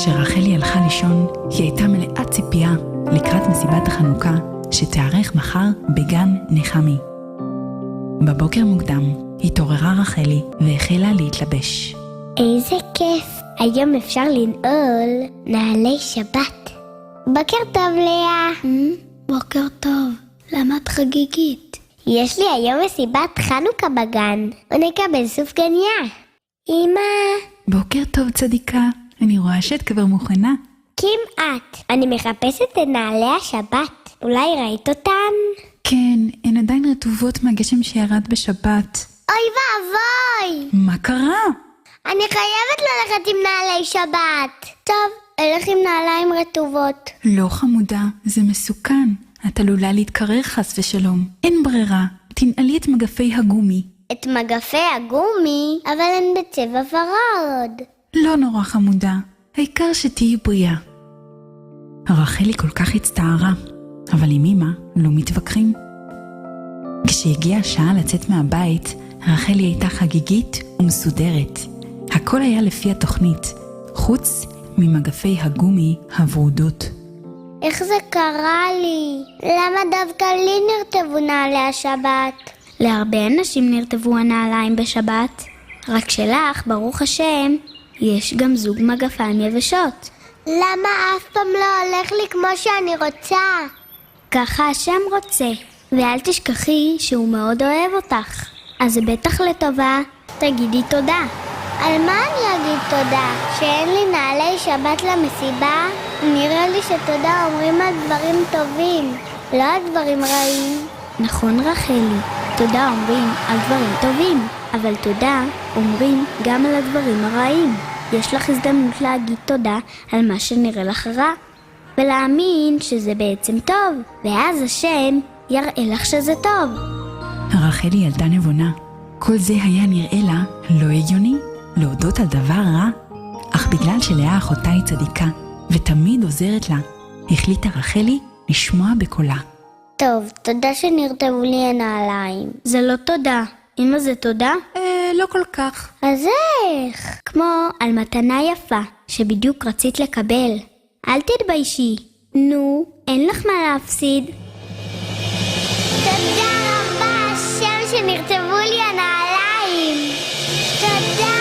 כשרחלי הלכה לישון, היא הייתה מלאת ציפייה לקראת מסיבת החנוכה שתארך מחר בגן נחמי. בבוקר מוקדם התעוררה רחלי והחלה להתלבש. איזה כיף, היום אפשר לנעול נעלי שבת. בוקר טוב לאה. בוקר טוב, למה את חגיגית? יש לי היום מסיבת חנוכה בגן, ונקבל סופגניה. אמא. בוקר טוב צדיקה, אני רואה שאת כבר מוכנה. כמעט, אני מחפשת את נעלי השבת, אולי ראית אותן? כן, הן עדיין רטובות מהגשם שירד בשבת. אוי ואבוי! מה קרה? אני חייבת ללכת עם נעלי שבת. טוב, אלך עם נעליים רטובות. לא חמודה, זה מסוכן. את עלולה להתקרר חס ושלום. אין ברירה, תנעלי את מגפי הגומי. את מגפי הגומי, אבל הן בצבע ורוד. לא נורא חמודה, העיקר שתהי בריאה. רחלי כל כך הצטערה, אבל עם אמא לא מתווכחים. כשהגיעה השעה לצאת מהבית, רחלי הייתה חגיגית ומסודרת. הכל היה לפי התוכנית, חוץ ממגפי הגומי הוורודות. איך זה קרה לי? למה דווקא לי נרטבו נעלי השבת? להרבה אנשים נרטבו הנעליים בשבת, רק שלך, ברוך השם, יש גם זוג מגפיים יבשות. למה אף פעם לא הולך לי כמו שאני רוצה? ככה השם רוצה, ואל תשכחי שהוא מאוד אוהב אותך. אז זה בטח לטובה, תגידי תודה. על מה אני אגיד תודה? שאין לי נעלי שבת למסיבה? נראה לי שתודה אומרים על דברים טובים, לא על דברים רעים. נכון רחלי, תודה אומרים על דברים טובים, אבל תודה אומרים גם על הדברים הרעים. יש לך הזדמנות להגיד תודה על מה שנראה לך רע, ולהאמין שזה בעצם טוב, ואז השם יראה לך שזה טוב. רחלי ילדה נבונה. כל זה היה נראה לה לא הגיוני, להודות על דבר רע, אך בגלל שלאה אחותה היא צדיקה ותמיד עוזרת לה, החליטה רחלי לשמוע בקולה. טוב, תודה שנרטבו לי הנעליים. זה לא תודה. אמא זה תודה? לא כל כך. אז איך? כמו על מתנה יפה שבדיוק רצית לקבל. אל תתביישי. נו, אין לך מה להפסיד. תודה רבה השם שנרטבו לי הנעליים. תודה.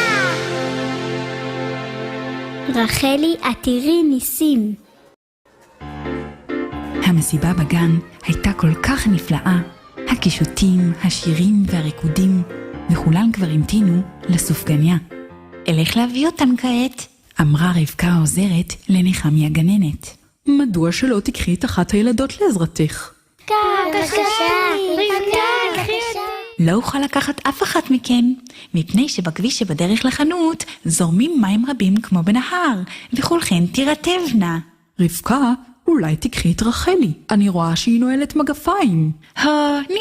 רחלי, את תראי ניסים. המסיבה בגן הייתה כל כך נפלאה. הקישוטים, השירים והריקודים, וכולם כבר המתינו לסופגניה. אלך להביא אותן כעת, אמרה רבקה העוזרת לנחמי הגננת. מדוע שלא תקחי את אחת הילדות לעזרתך? לא אוכל לקחת אף אחת מכן, מפני שבכביש שבדרך לחנות זורמים מים רבים כמו בנהר, וכולכן תירטבנה. רבקה, אולי תקחי את רחלי, אני רואה שהיא נועלת מגפיים.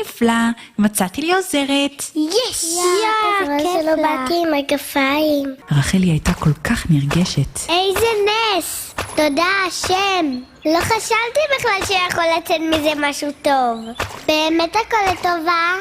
נפלא, מצאתי לי עוזרת. יש! שלא באתי עם מגפיים. רחלי הייתה כל כך נרגשת. איזה נס! תודה השם! לא חשבתי בכלל שיכול לצאת מזה משהו טוב. באמת הכל לטובה?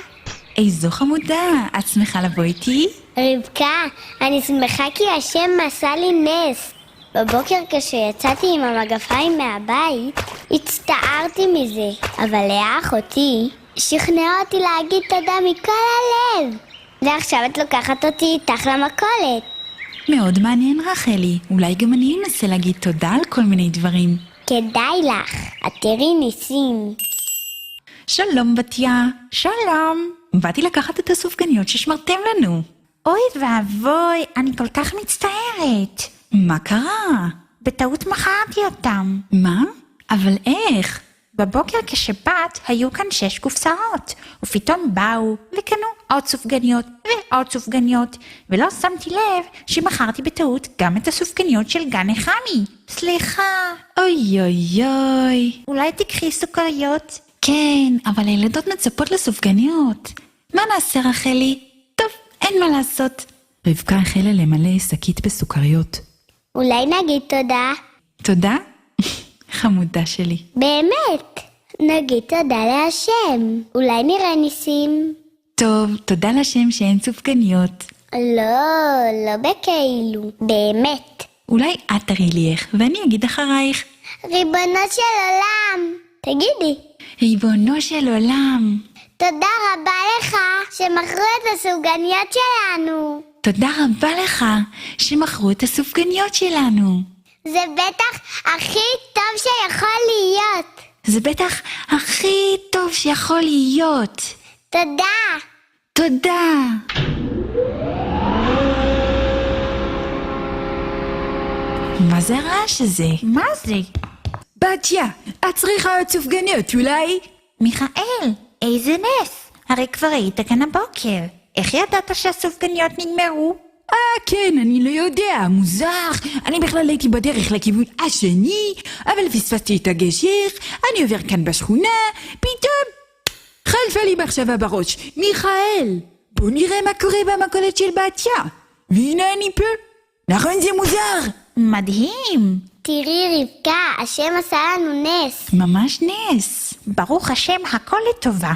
איזו חמודה, את שמחה לבוא איתי? רבקה, אני שמחה כי השם עשה לי נס. בבוקר כשיצאתי עם המגפיים מהבית, הצטערתי מזה. אבל לאה אחותי שכנעה אותי להגיד תודה מכל הלב. ועכשיו את לוקחת אותי איתך למכולת. מאוד מעניין רחלי, אולי גם אני אנסה להגיד תודה על כל מיני דברים. כדאי לך, את תראי ניסים. שלום בתיה, שלום. באתי לקחת את הסופגניות ששמרתם לנו. אוי ואבוי, אני כל כך מצטערת. מה קרה? בטעות מכרתי אותם. מה? אבל איך? בבוקר כשבת היו כאן 6 קופסאות, ופתאום באו וקנו עוד סופגניות ועוד סופגניות, ולא שמתי לב שמכרתי בטעות גם את הסופגניות של גן נחמי. סליחה. אוי אוי אוי. אולי תקחי סוכריות? כן, אבל הילדות מצפות לסופגניות. מה נעשה רחלי? טוב, אין מה לעשות. רבקה החלה למלא שקית בסוכריות. אולי נגיד תודה? תודה? חמודה שלי. באמת, נגיד תודה להשם. אולי נראה ניסים. טוב, תודה לשם שאין סופגניות. לא בכאילו, באמת. אולי את תראי לי איך, ואני אגיד אחרייך. ריבונו של עולם, תגידי. ריבונו של עולם. תודה רבה לך שמכרו את הסופגניות שלנו. תודה רבה לך שמכרו את הסופגניות שלנו. זה בטח הכי טוב שיכול להיות. זה בטח הכי טוב שיכול להיות. תודה. תודה. מה זה הרעש הזה? מה זה? בתיה, את צריכה עוד סופגניות אולי? מיכאל, איזה נס. הרי כבר היית כאן הבוקר. איך ידעת שהסופגניות נגמרו? כן, אני לא יודע, מוזר. אני בכלל הייתי בדרך לכיוון השני, אבל פספסתי את הגשר, אני עובר כאן בשכונה, פתאום חלפה לי מחשבה בראש. מיכאל, בוא נראה מה קורה במכולת של בתיה. והנה אני פה. נכון זה מוזר? מדהים. תראי רבקה, השם עשה לנו נס. ממש נס. ברוך השם, הכל לטובה.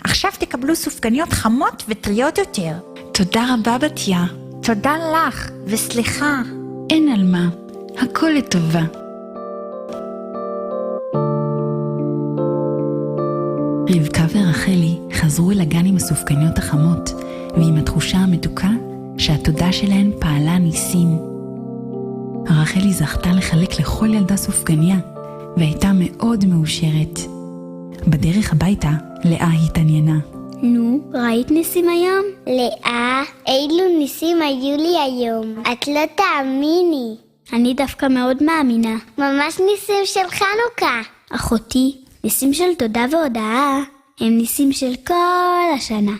עכשיו תקבלו סופגניות חמות וטריות יותר. תודה רבה בתיה. תודה לך, וסליחה. אין על מה, הכל לטובה. רבקה ורחלי חזרו אל הגן עם הסופגניות החמות, ועם התחושה המתוקה שהתודה שלהן פעלה ניסים. רחלי זכתה לחלק לכל ילדה סופגניה, והייתה מאוד מאושרת. בדרך הביתה, לאה התעניינה. נו, ראית ניסים היום? לאה, אילו ניסים היו לי היום. את לא תאמיני. אני דווקא מאוד מאמינה. ממש ניסים של חנוכה. אחותי, ניסים של תודה והודאה הם ניסים של כל השנה.